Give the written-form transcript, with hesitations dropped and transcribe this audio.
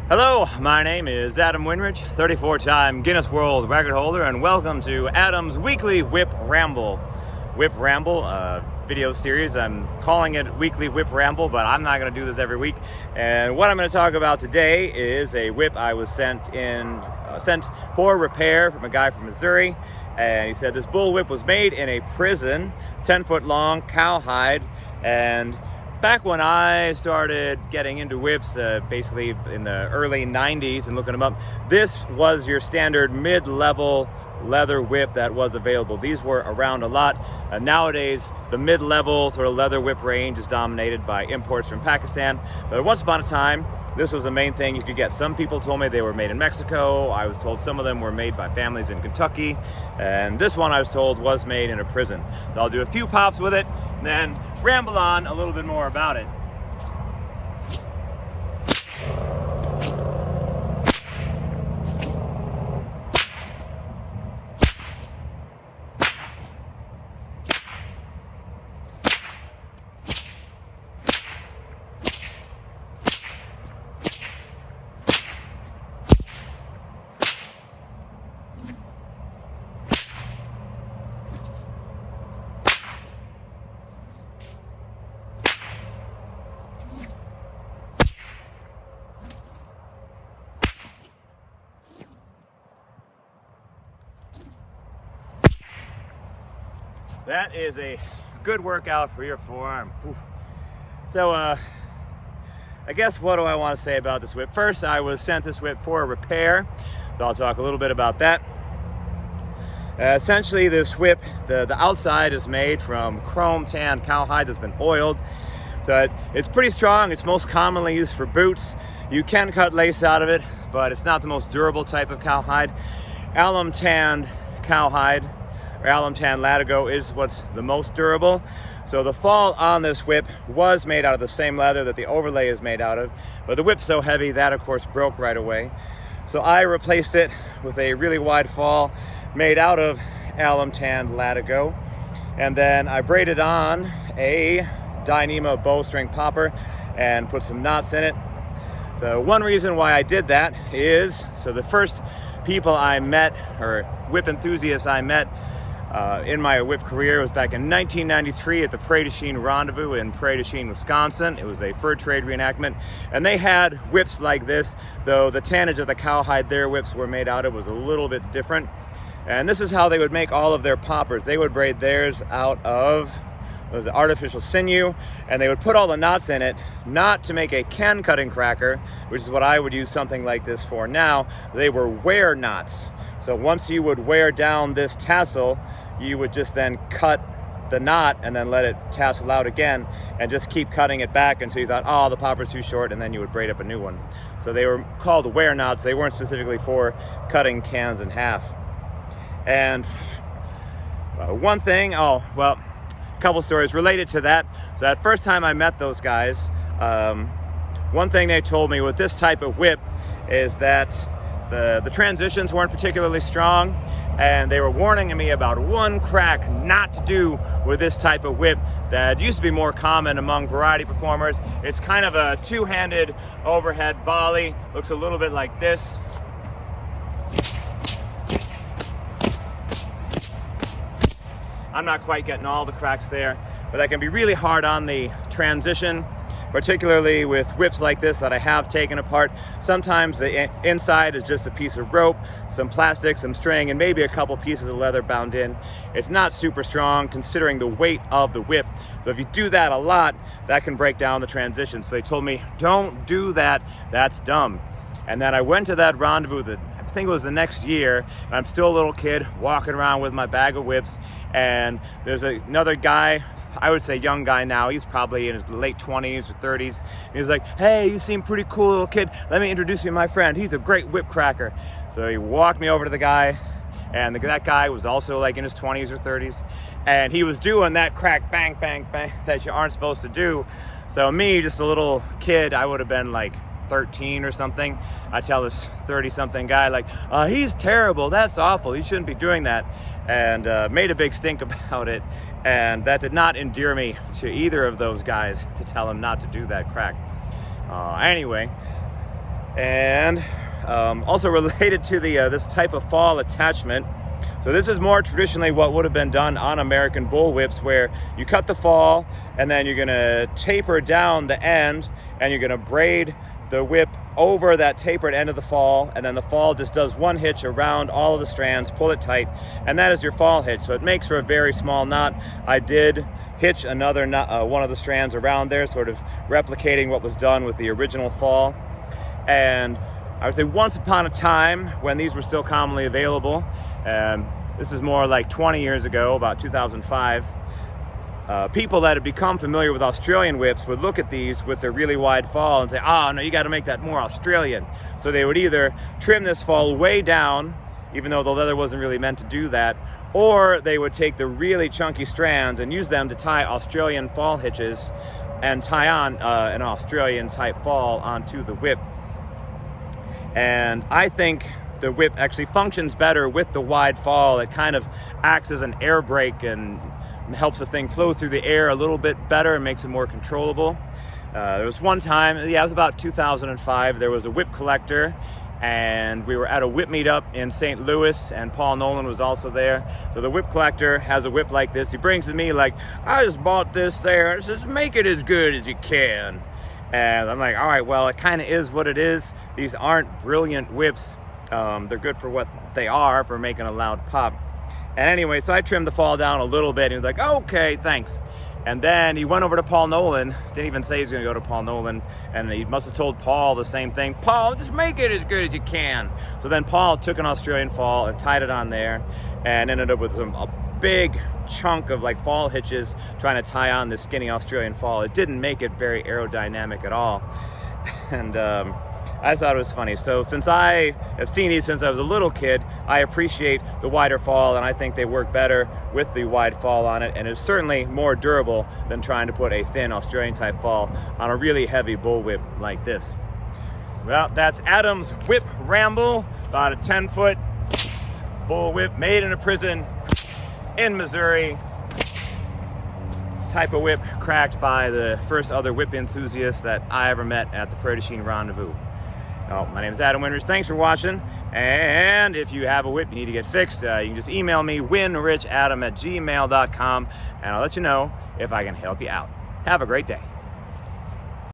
Hello, my name is Adam Winrich, 34-time Guinness World Record holder, and welcome to Adam's Weekly Whip Ramble. Whip Ramble, video series. I'm calling it Weekly Whip Ramble, but I'm not going to do this every week. And what I'm going to talk about today is a whip I was sent for repair from a guy from Missouri. And he said this bullwhip was made in a prison. It's 10 foot long, cowhide, and back when I started getting into whips, basically in the early 90s and looking them up, this was your standard mid-level leather whip that was available. These were around a lot. Nowadays, the mid-level sort of leather whip range is dominated by imports from Pakistan. But once upon a time, this was the main thing you could get. Some people told me they were made in Mexico. I was told some of them were made by families in Kentucky. And this one I was told was made in a prison. So I'll do a few pops with it, and then ramble on a little bit more about it. That is a good workout for your forearm. Oof. So, I guess what do I want to say about this whip? First, I was sent this whip for a repair, so I'll talk a little bit about that. Essentially, this whip, the outside is made from chrome tanned cowhide that's been oiled. So it's pretty strong. It's most commonly used for boots. You can cut lace out of it, but it's not the most durable type of cowhide. Alum tanned cowhide, or alum tan latigo, is what's the most durable. So the fall on this whip was made out of the same leather that the overlay is made out of, but the whip's so heavy that of course broke right away. So I replaced it with a really wide fall made out of alum tan latigo, and then I braided on a Dyneema bowstring popper and put some knots in it. So one reason why I did that is, so the first people I met, or whip enthusiasts I met in my whip career, was back in 1993 at the Prairie du Chien Rendezvous in Prairie du Chien, Wisconsin. It was a fur trade reenactment, and they had whips like this, though the tannage of the cowhide their whips were made out of was a little bit different. And this is how they would make all of their poppers. They would braid theirs out of artificial sinew, and they would put all the knots in it, not to make a can cutting cracker, which is what I would use something like this for now. They were wear knots. So once you would wear down this tassel, you would just then cut the knot and then let it tassel out again and just keep cutting it back until you thought, oh, the popper's too short, and then you would braid up a new one. So they were called wear knots. They weren't specifically for cutting cans in half. And one thing, a couple stories related to that. So that first time I met those guys, one thing they told me with this type of whip is that the transitions weren't particularly strong, and they were warning me about one crack not to do with this type of whip that used to be more common among variety performers. It's kind of a two-handed overhead volley. Looks a little bit like this. I'm not quite getting all the cracks there, but that can be really hard on the transition, particularly with whips like this that I have taken apart. Sometimes the inside is just a piece of rope, some plastic, some string, and maybe a couple pieces of leather bound in. It's not super strong considering the weight of the whip. So if you do that a lot, that can break down the transition. So they told me, don't do that, that's dumb. And then I went to that rendezvous I think it was the next year, and I'm still a little kid walking around with my bag of whips, and there's another guy, I would say young guy now, he's probably in his late 20s or 30s, and he's like, hey, you seem pretty cool, little kid, let me introduce you to my friend, he's a great whip cracker. So he walked me over to the guy, and that guy was also like in his 20s or 30s, and he was doing that crack bang bang bang that you aren't supposed to do. So me, just a little kid, I would have been like 13 or something, I tell this 30-something guy, like, he's terrible, that's awful, he shouldn't be doing that, and made a big stink about it, and that did not endear me to either of those guys to tell him not to do that crack. Anyway, And also related to the this type of fall attachment. So this is more traditionally what would have been done on American bull whips, where you cut the fall and then you're gonna taper down the end and you're gonna braid the whip over that tapered end of the fall, and then the fall just does one hitch around all of the strands, pull it tight, and that is your fall hitch. So it makes for a very small knot. I did hitch another knot, one of the strands around there, sort of replicating what was done with the original fall. And I would say once upon a time, when these were still commonly available, this is more like 20 years ago, about 2005, people that had become familiar with Australian whips would look at these with their really wide fall and say, oh no, you got to make that more Australian. So they would either trim this fall way down, even though the leather wasn't really meant to do that, or they would take the really chunky strands and use them to tie Australian fall hitches and tie on an Australian type fall onto the whip. And I think the whip actually functions better with the wide fall. It kind of acts as an air brake and helps the thing flow through the air a little bit better and makes it more controllable. There was one time, it was about 2005, there was a whip collector, and we were at a whip meetup in St. Louis, and Paul Nolan was also there. So the whip collector has a whip like this. He brings it to me like, I just bought this there, and says, make it as good as you can. And I'm like, all right, well, it kind of is what it is. These aren't brilliant whips. They're good for what they are, for making a loud pop. And anyway, so I trimmed the fall down a little bit, and he was like, okay, thanks. And then he went over to Paul Nolan, didn't even say he's gonna go to Paul Nolan, and he must have told Paul the same thing. Paul, just make it as good as you can. So then Paul took an Australian fall and tied it on there, and ended up with a big chunk of like fall hitches trying to tie on this skinny Australian fall. It didn't make it very aerodynamic at all. And I thought it was funny. So since I have seen these since I was a little kid, I appreciate the wider fall, and I think they work better with the wide fall on it, and it's certainly more durable than trying to put a thin Australian type fall on a really heavy bull whip like this. Well, that's Adam's whip ramble about a 10-foot bull whip made in a prison in Missouri. Type of whip cracked by the first other whip enthusiast that I ever met at the Prairie du Chien Rendezvous. My name is Adam Winters. Thanks for watching. And if you have a whip you need to get fixed, you can just email me, winrichadam@gmail.com, and I'll let you know if I can help you out. Have a great day.